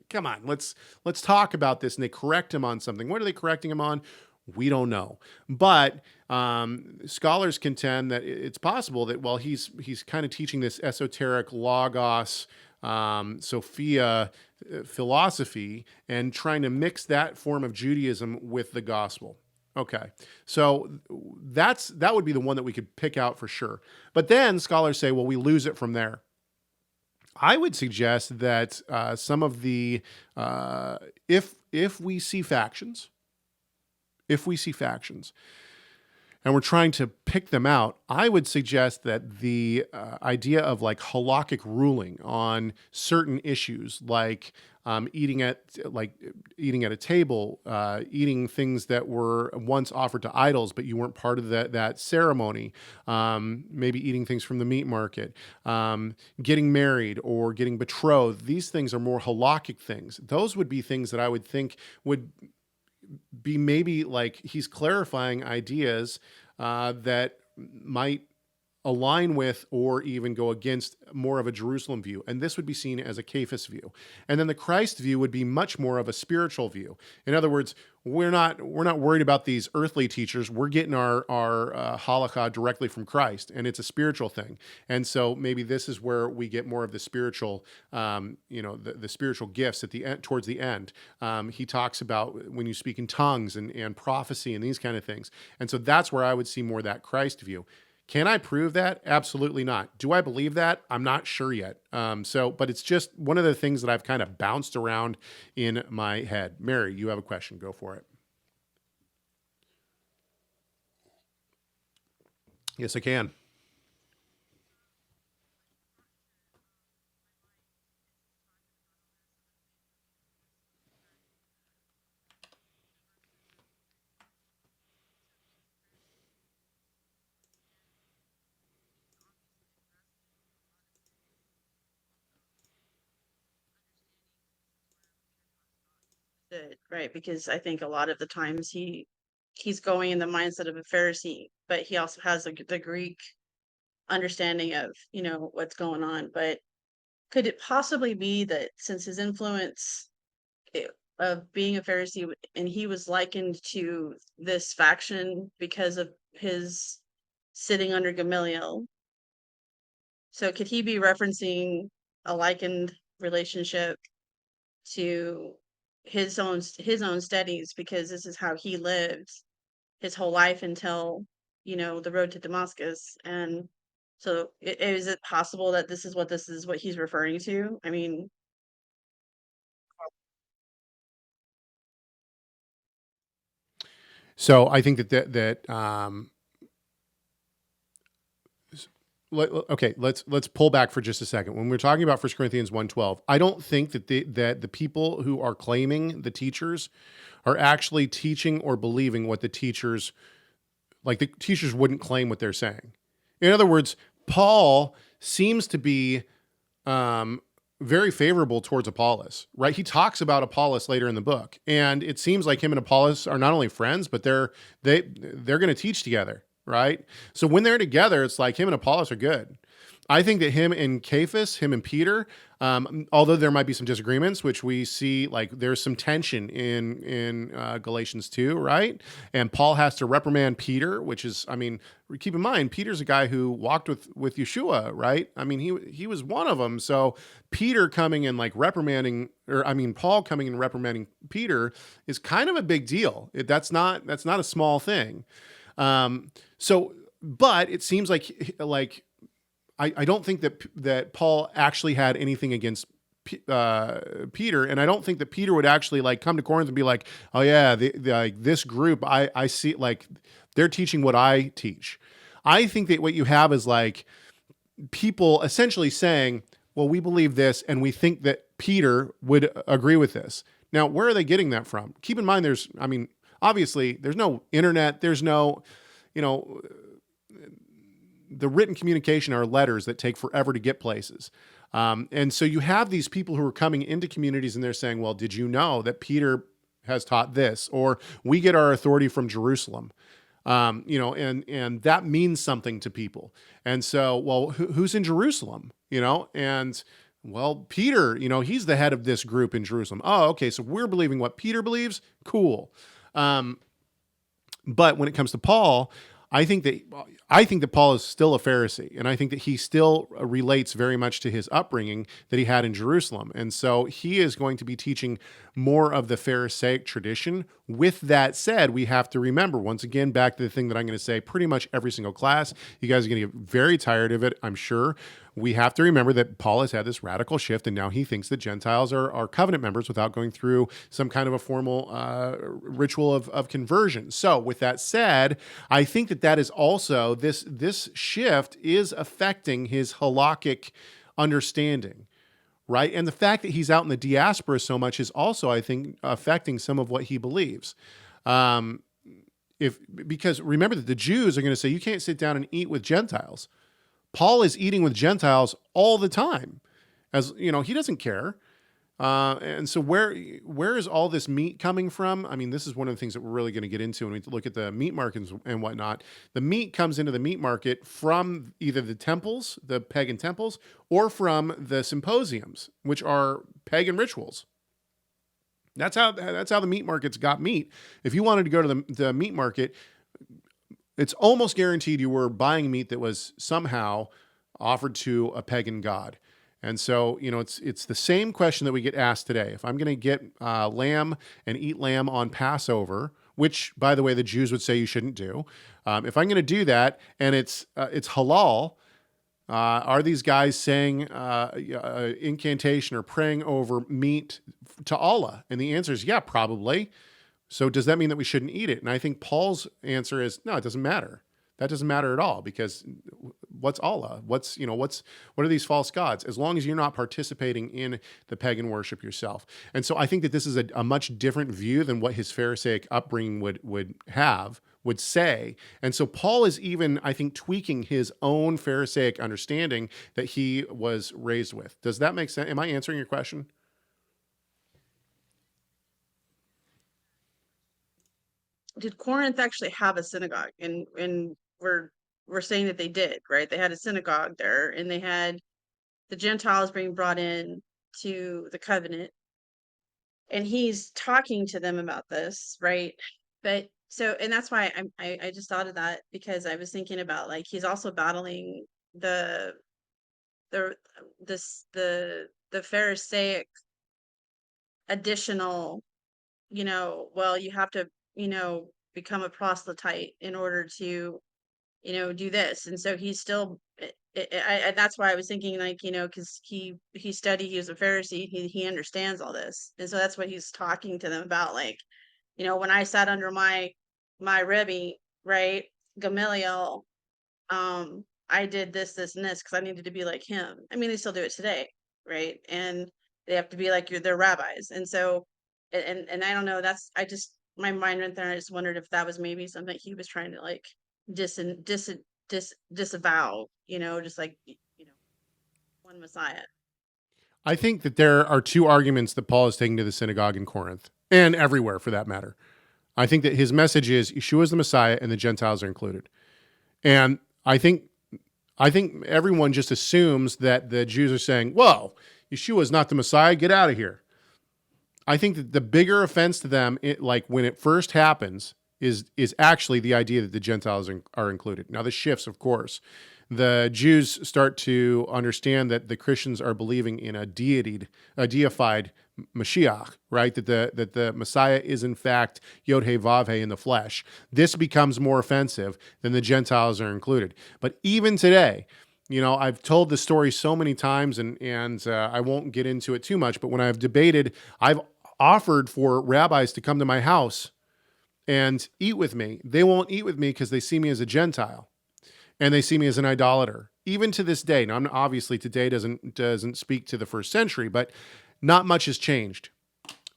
come on, let's talk about this. And they correct him on something. What are they correcting him on? We don't know. But scholars contend that it's possible that while he's kind of teaching this esoteric logos, Sophia philosophy and trying to mix that form of Judaism with the gospel. Okay, so that would be the one that we could pick out for sure. But then scholars say, well, we lose it from there. I would suggest that some of the if we see factions, and we're trying to pick them out, I would suggest that the idea of halakhic ruling on certain issues, like eating at a table, eating things that were once offered to idols, but you weren't part of that ceremony, maybe eating things from the meat market, getting married or getting betrothed. These things are more halakhic things. Those would be things that I would think would be maybe he's clarifying ideas that might align with or even go against more of a Jerusalem view. And this would be seen as a Cephas view. And then the Christ view would be much more of a spiritual view. In other words, we're not worried about these earthly teachers. We're getting our halakha directly from Christ, and it's a spiritual thing. And so maybe this is where we get more of the spiritual, the spiritual gifts at the end, towards the end. He talks about when you speak in tongues and prophecy and these kind of things. And so that's where I would see more that Christ view. Can I prove that? Absolutely not. Do I believe that? I'm not sure yet. But it's just one of the things that I've kind of bounced around in my head. Mary, you have a question. Go for it. Yes, I can. understood, right? Because I think a lot of the times he's going in the mindset of a Pharisee, but he also has the Greek understanding of, what's going on. But could it possibly be that since his influence of being a Pharisee, and he was likened to this faction because of his sitting under Gamaliel, so could he be referencing a likened relationship to his own studies, because this is how he lived his whole life until the road to Damascus? And so is it possible that this is what he's referring to? I mean, So I think okay, let's pull back for just a second. When we're talking about 1 Corinthians 1:12, I don't think that the people who are claiming the teachers are actually teaching or believing what the teachers, like the teachers wouldn't claim what they're saying. In other words, Paul seems to be um, very favorable towards Apollos, right? He talks about Apollos later in the book, and it seems like him and Apollos are not only friends, but they're going to teach together, right? So when they're together, it's like him and Apollos are good. I think that him and Cephas, him and Peter, although there might be some disagreements, which we see, like there's some tension in Galatians 2, right? And Paul has to reprimand Peter, which is, I mean, keep in mind, Peter's a guy who walked with Yeshua, right? I mean, he was one of them. So Peter coming and like reprimanding, or I mean, Paul coming and reprimanding Peter is kind of a big deal. That's not a small thing. So, but it seems like I don't think that Paul actually had anything against Peter, and I don't think that Peter would actually like come to Corinth and be like, "Oh yeah, like this group, I see like they're teaching what I teach." I think that what you have is like people essentially saying, "Well, we believe this, and we think that Peter would agree with this." Now, where are they getting that from? Keep in mind, I mean, obviously, there's no internet, there's no, you know, the written communication are letters that take forever to get places. And so you have these people who are coming into communities and they're saying, well, did you know that Peter has taught this? Or we get our authority from Jerusalem. And that means something to people. And so, well, who's in Jerusalem? And well, Peter, he's the head of this group in Jerusalem. Oh, okay. So we're believing what Peter believes. Cool. But when it comes to Paul, I think that Paul is still a Pharisee, and I think that he still relates very much to his upbringing that he had in Jerusalem, and so he is going to be teaching more of the Pharisaic tradition. With that said, we have to remember, once again, back to the thing that I'm going to say pretty much every single class. You guys are going to get very tired of it, I'm sure. We have to remember that Paul has had this radical shift, and now he thinks that Gentiles are covenant members without going through some kind of a formal ritual of conversion. So, with that said, I think that is also this shift is affecting his halakhic understanding, right? And the fact that he's out in the diaspora so much is also, I think, affecting some of what he believes. Because remember that the Jews are going to say you can't sit down and eat with Gentiles. Paul is eating with Gentiles all the time. As you know, he doesn't care. And so where is all this meat coming from? I mean, this is one of the things that we're really going to get into when we look at the meat markets and whatnot. The meat comes into the meat market from either the temples, the pagan temples, or from the symposiums, which are pagan rituals. That's how the meat markets got meat. If you wanted to go to the meat market, it's almost guaranteed you were buying meat that was somehow offered to a pagan god. And so, it's the same question that we get asked today. If I'm going to get lamb and eat lamb on Passover, which, by the way, the Jews would say you shouldn't do, if I'm going to do that and it's halal, are these guys saying incantation or praying over meat to Allah? And the answer is yeah, probably. So does that mean that we shouldn't eat it? And I think Paul's answer is no, it doesn't matter. That doesn't matter at all, because what's Allah? What are these false gods? As long as you're not participating in the pagan worship yourself. And so I think that this is a much different view than what his Pharisaic upbringing would say. And so Paul is even, I think, tweaking his own Pharisaic understanding that he was raised with. Does that make sense? Am I answering your question? did Corinth actually have a synagogue? And we're saying that they did, right? They had a synagogue there, and they had the Gentiles being brought in to the covenant, and he's talking to them about this, right? But so, and that's why I just thought of that, because I was thinking about, like, he's also battling the the the Pharisaic additional, well, you have to, become a proselyte in order to, do this. And so he's still, that's why I was thinking, like, because he studied, he was a Pharisee, he understands all this. And so that's what he's talking to them about, like, when I sat under my Rebbe, right, Gamaliel, I did this, and this, because I needed to be like him. I mean, they still do it today, right? And they have to be like their rabbis. And so, and I don't know, I just, my mind went there, and I just wondered if that was maybe something he was trying to, like, dis dis disavow, just like, one Messiah. I think that there are two arguments that Paul is taking to the synagogue in Corinth and everywhere for that matter. I think that his message is Yeshua is the Messiah and the Gentiles are included. And I think everyone just assumes that the Jews are saying, "Whoa, Yeshua is not the Messiah. Get out of here." I think that the bigger offense to them, like when it first happens, is actually the idea that the Gentiles are included. Now this shifts, of course. The Jews start to understand that the Christians are believing in a deified Mashiach, right? That the Messiah is in fact Yod He Vav He in the flesh. This becomes more offensive than the Gentiles are included. But even today, I've told the story so many times, and I won't get into it too much. But when I've debated, I've offered for rabbis to come to my house and eat with me. They won't eat with me because they see me as a Gentile and they see me as an idolater. Even to this day. Now, obviously, today doesn't speak to the first century, but not much has changed.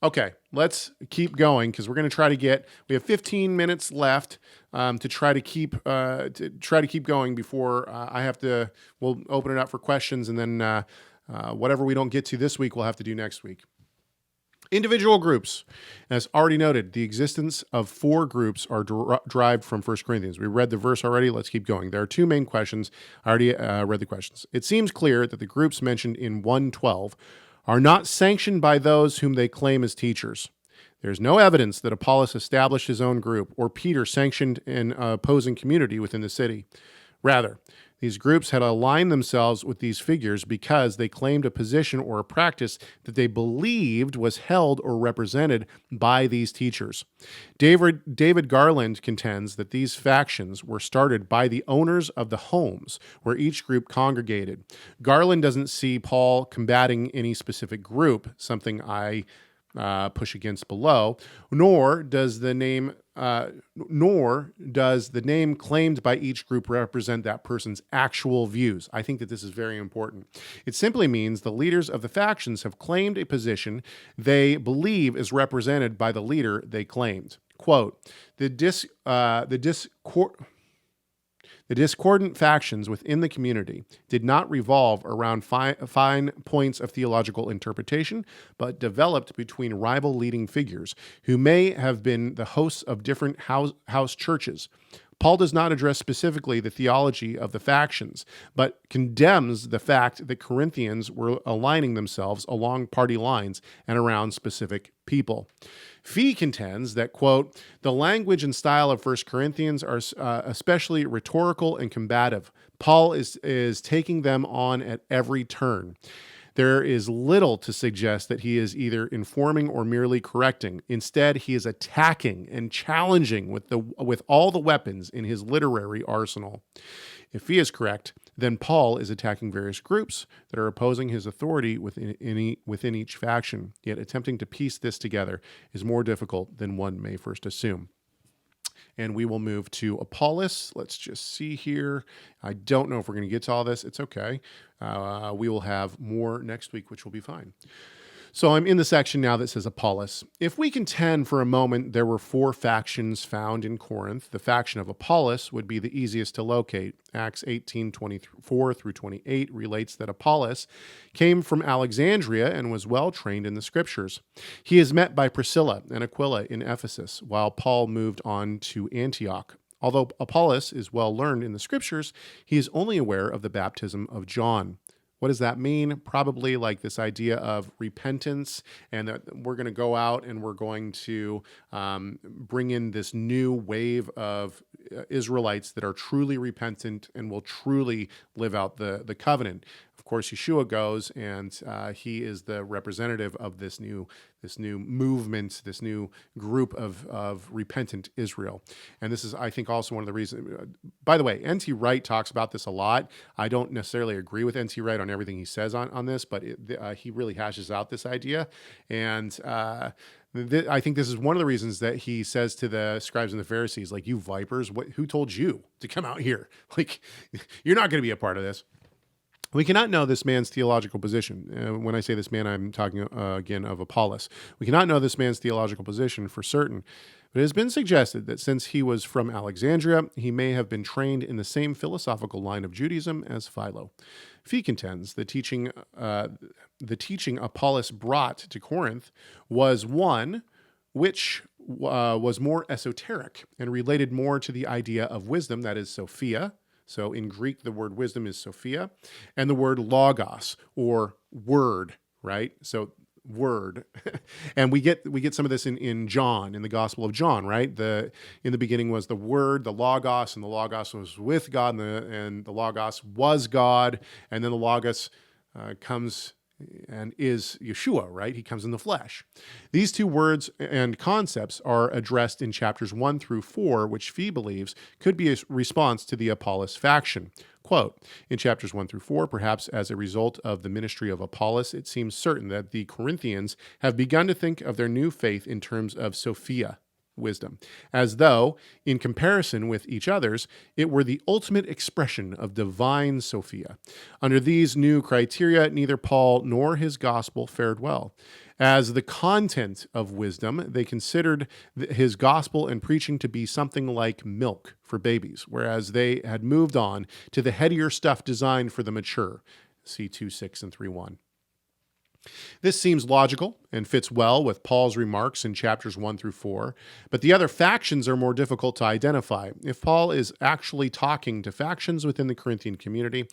Okay, let's keep going because we're going to try to get. We have 15 minutes left to try to keep going before I have to. We'll open it up for questions, and then whatever we don't get to this week, we'll have to do next week. Individual groups. As already noted, the existence of 4 groups are derived from 1 Corinthians. We read the verse already. Let's keep going. There are 2 main questions. I already read the questions. It seems clear that the groups mentioned in 1:12 are not sanctioned by those whom they claim as teachers. There's no evidence that Apollos established his own group or Peter sanctioned an opposing community within the city. Rather, these groups had aligned themselves with these figures because they claimed a position or a practice that they believed was held or represented by these teachers. David Garland contends that these factions were started by the owners of the homes where each group congregated. Garland doesn't see Paul combating any specific group, something I push against below, nor does the name claimed by each group represent that person's actual views. I think that this is very important. It simply means the leaders of the factions have claimed a position they believe is represented by the leader they claimed. Quote, the discordant factions within the community did not revolve around fine points of theological interpretation, but developed between rival leading figures who may have been the hosts of different house churches. Paul does not address specifically the theology of the factions, but condemns the fact that Corinthians were aligning themselves along party lines and around specific people. Fee contends that, quote, the language and style of 1 Corinthians are especially rhetorical and combative. Paul is taking them on at every turn. There is little to suggest that he is either informing or merely correcting. Instead, he is attacking and challenging with all the weapons in his literary arsenal. If he is correct, then Paul is attacking various groups that are opposing his authority within each faction. Yet attempting to piece this together is more difficult than one may first assume. And we will move to Apollos. Let's just see here. I don't know if we're going to get to all this. It's okay. We will have more next week, which will be fine. So I'm in the section now that says Apollos. If we contend for a moment there were 4 factions found in Corinth, the faction of Apollos would be the easiest to locate. Acts 18:24 through 28 relates that Apollos came from Alexandria and was well trained in the scriptures. He is met by Priscilla and Aquila in Ephesus, while Paul moved on to Antioch. Although Apollos is well learned in the scriptures, he is only aware of the baptism of John. What does that mean? Probably like this idea of repentance, and that we're going to go out and we're going to bring in this new wave of Israelites that are truly repentant and will truly live out the covenant. Of course, Yeshua goes, and he is the representative of this new movement, this new group of repentant Israel. And this is, I think, also one of the reasons. By the way, N.T. Wright talks about this a lot. I don't necessarily agree with N.T. Wright on everything he says on this, but he really hashes out this idea. And I think this is one of the reasons that he says to the scribes and the Pharisees, like, you vipers, who told you to come out here? Like, you're not going to be a part of this. We cannot know this man's theological position. When I say this man, I'm talking again of Apollos. We cannot know this man's theological position for certain, but it has been suggested that since he was from Alexandria, he may have been trained in the same philosophical line of Judaism as Philo. Fee contends the teaching Apollos brought to Corinth was one which was more esoteric and related more to the idea of wisdom, that is Sophia. So in Greek, the word wisdom is Sophia, and the word logos, or word, right? So word. And we get some of this in John, in the Gospel of John, right? In the beginning was the word, the logos, and the logos was with God, and the logos was God, and then the logos comes and is Yeshua, right? He comes in the flesh. These 2 words and concepts are addressed in chapters 1 through 4, which Fee believes could be a response to the Apollos faction. Quote, in chapters 1 through 4, perhaps as a result of the ministry of Apollos, it seems certain that the Corinthians have begun to think of their new faith in terms of Sophia, wisdom, as though, in comparison with each other's, it were the ultimate expression of divine Sophia. Under these new criteria, neither Paul nor his gospel fared well. As the content of wisdom, they considered his gospel and preaching to be something like milk for babies, whereas they had moved on to the headier stuff designed for the mature. See 2:6 and 3:1. This seems logical and fits well with Paul's remarks in chapters 1 through 4, but the other factions are more difficult to identify. If Paul is actually talking to factions within the Corinthian community,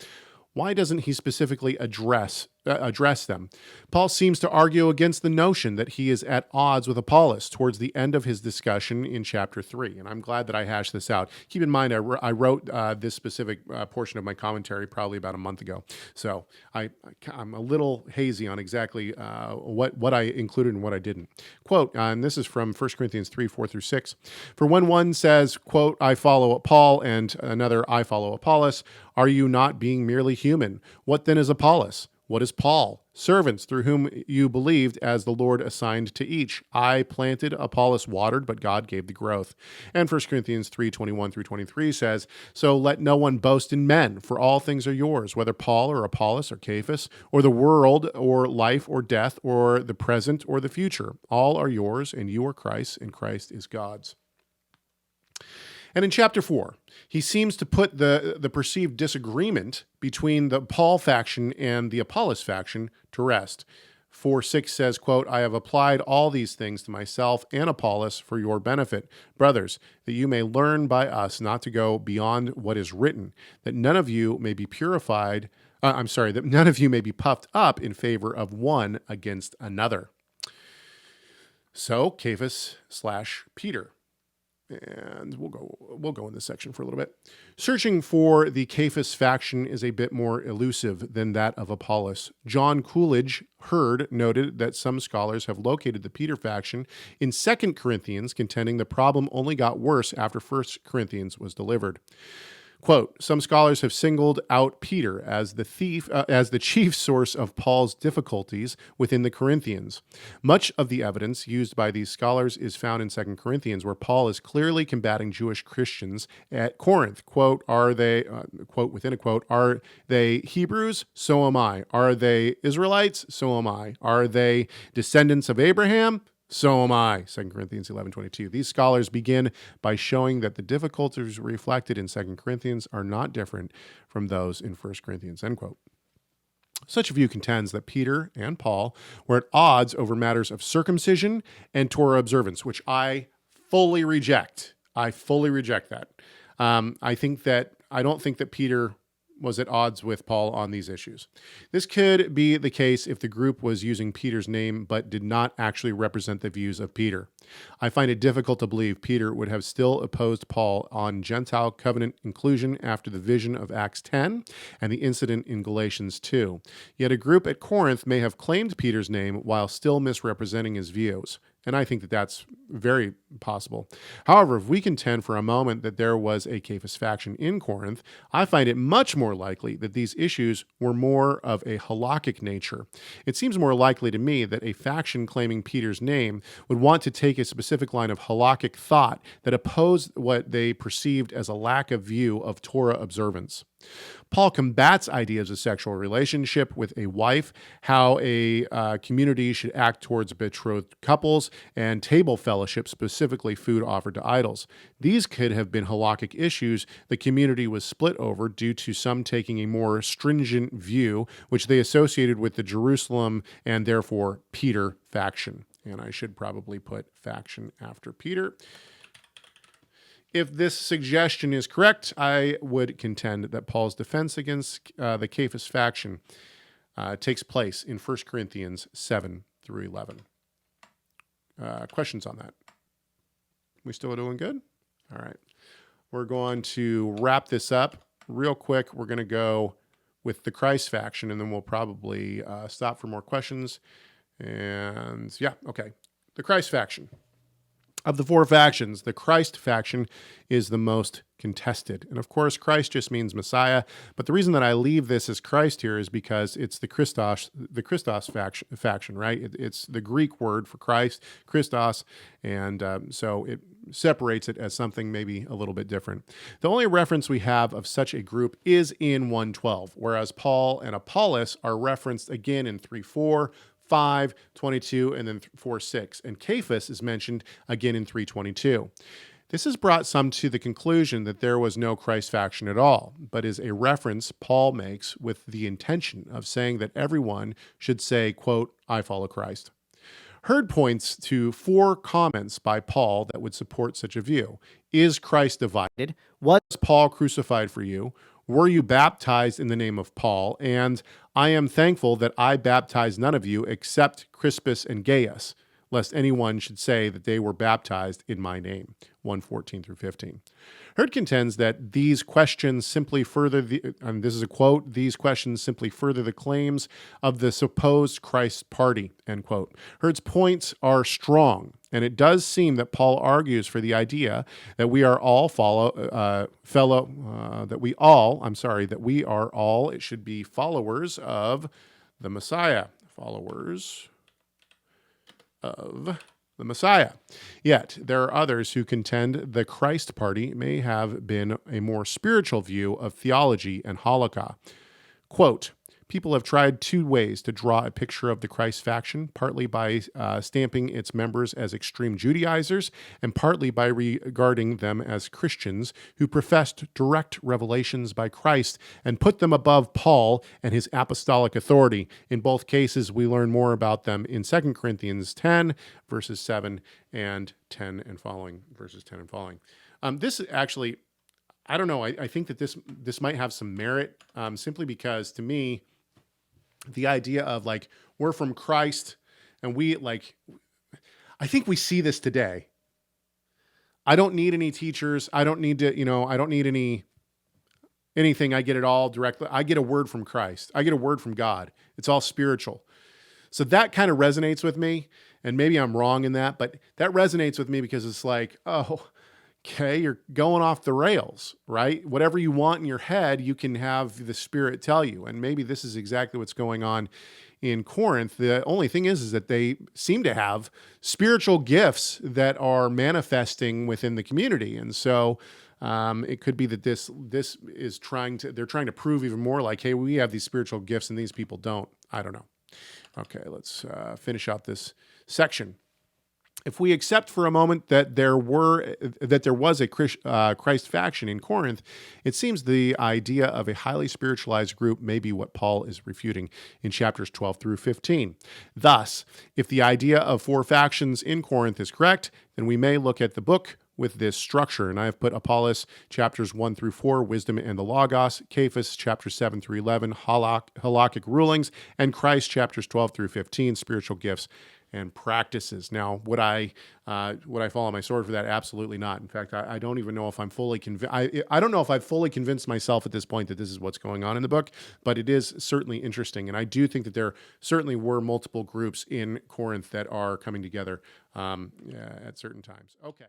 why doesn't he specifically address them? Paul seems to argue against the notion that he is at odds with Apollos towards the end of his discussion in chapter 3, and I'm glad that I hashed this out. Keep in mind, I wrote this specific portion of my commentary probably about a month ago, so I'm a little hazy on exactly what I included and what I didn't. Quote, and this is from 1 Corinthians 3, 4 through 6. For when one says, quote, I follow Paul, and another, I follow Apollos, are you not being merely human? What then is Apollos? What is Paul? Servants through whom you believed as the Lord assigned to each. I planted, Apollos watered, but God gave the growth. And 1 Corinthians 3, 21 through 23 says, so let no one boast in men, for all things are yours, whether Paul or Apollos or Cephas, or the world or life or death, or the present or the future. All are yours, and you are Christ's, and Christ is God's. And in chapter 4, he seems to put the perceived disagreement between the Paul faction and the Apollos faction to rest. 4:6 says, quote, I have applied all these things to myself and Apollos for your benefit, brothers, that you may learn by us not to go beyond what is written, that none of you may be that none of you may be puffed up in favor of one against another. So, Cephas/Peter. And we'll go in this section for a little bit. Searching for the Cephas faction is a bit more elusive than that of Apollos. John Coolidge Hurd noted that some scholars have located the Peter faction in 2 Corinthians, contending the problem only got worse after 1 Corinthians was delivered. Quote, some scholars have singled out Peter as the chief source of Paul's difficulties within the Corinthians. Much of the evidence used by these scholars is found in 2 Corinthians, where Paul is clearly combating Jewish Christians at Corinth. Quote, are they, quote within a quote, are they Hebrews? So am I. Are they Israelites? So am I. Are they descendants of Abraham? So am I, 2 Corinthians 11:22. These scholars begin by showing that the difficulties reflected in 2 Corinthians are not different from those in 1 Corinthians, end quote. Such a view contends that Peter and Paul were at odds over matters of circumcision and Torah observance, which I fully reject. I fully reject that. I don't think that Peter was at odds with Paul on these issues. This could be the case if the group was using Peter's name but did not actually represent the views of Peter. I find it difficult to believe Peter would have still opposed Paul on Gentile covenant inclusion after the vision of Acts 10 and the incident in Galatians 2. Yet a group at Corinth may have claimed Peter's name while still misrepresenting his views. And I think that that's very possible. However, if we contend for a moment that there was a Cephas faction in Corinth, I find it much more likely that these issues were more of a halakhic nature. It seems more likely to me that a faction claiming Peter's name would want to take a specific line of halakhic thought that opposed what they perceived as a lack of view of Torah observance. Paul combats ideas of sexual relationship with a wife, how a community should act towards betrothed couples, and table fellowship, specifically food offered to idols. These could have been halakhic issues the community was split over due to some taking a more stringent view, which they associated with the Jerusalem and therefore Peter faction. And I should probably put faction after Peter. If this suggestion is correct, I would contend that Paul's defense against the Cephas faction takes place in 1 Corinthians 7 through 11. Questions on that? We still doing good? All right. We're going to wrap this up real quick. We're going to go with the Christ faction, and then we'll probably stop for more questions. And yeah, okay. The Christ faction. Of the four factions, the Christ faction is the most contested. And of course, Christ just means Messiah. But the reason that I leave this as Christ here is because it's the Christos faction, right? It's the Greek word for Christ, Christos. And so it separates it as something maybe a little bit different. The only reference we have of such a group is in 1:12, whereas Paul and Apollos are referenced again in 3:4, 5:22, and then 4:6. And Cephas is mentioned again in 3:22. This has brought some to the conclusion that there was no Christ faction at all, but is a reference Paul makes with the intention of saying that everyone should say, quote, I follow Christ. Hurd points to 4 comments by Paul that would support such a view. Is Christ divided? Was Paul crucified for you? Were you baptized in the name of Paul? And I am thankful that I baptized none of you except Crispus and Gaius, lest anyone should say that they were baptized in my name. 1:14 through 15. Hurd contends that these questions simply further and this is a quote, these questions simply further the claims of the supposed Christ party, end quote. Hurd's points are strong, and it does seem that Paul argues for the idea that we are all it should be followers of the Messiah, followers of the Messiah. Yet, there are others who contend the Christ party may have been a more spiritual view of theology and halakha. Quote, people have tried 2 ways to draw a picture of the Christ faction, partly by stamping its members as extreme Judaizers, and partly by regarding them as Christians who professed direct revelations by Christ and put them above Paul and his apostolic authority. In both cases, we learn more about them in 2 Corinthians 10, verses 7 and 10 and following, verses 10 and following. This actually, I don't know, I think that this might have some merit, simply because to me, the idea of like, we're from Christ and I think we see this today. I don't need any teachers. I don't need to, I don't need anything. I get it all directly. I get a word from Christ. I get a word from God. It's all spiritual. So that kind of resonates with me, and maybe I'm wrong in that, but that resonates with me because it's like, oh, Okay, you're going off the rails, right? Whatever you want in your head, you can have the Spirit tell you. And maybe this is exactly what's going on in Corinth. The only thing is that they seem to have spiritual gifts that are manifesting within the community. And so it could be that this is they're trying to prove even more like, hey, we have these spiritual gifts and these people don't. I don't know. Okay, let's finish out this section. If we accept for a moment that there was a Christ faction in Corinth, it seems the idea of a highly spiritualized group may be what Paul is refuting in chapters 12 through 15. Thus, if the idea of 4 factions in Corinth is correct, then we may look at the book with this structure. And I have put Apollos chapters 1 through 4, wisdom and the Logos, Cephas chapters 7 through 11, halakhic rulings, and Christ chapters 12 through 15, spiritual gifts and practices. Now, would I fall on my sword for that? Absolutely not. In fact, I don't even know if I'm fully convinced. I don't know if I've fully convinced myself at this point that this is what's going on in the book, but it is certainly interesting. And I do think that there certainly were multiple groups in Corinth that are coming together at certain times. Okay.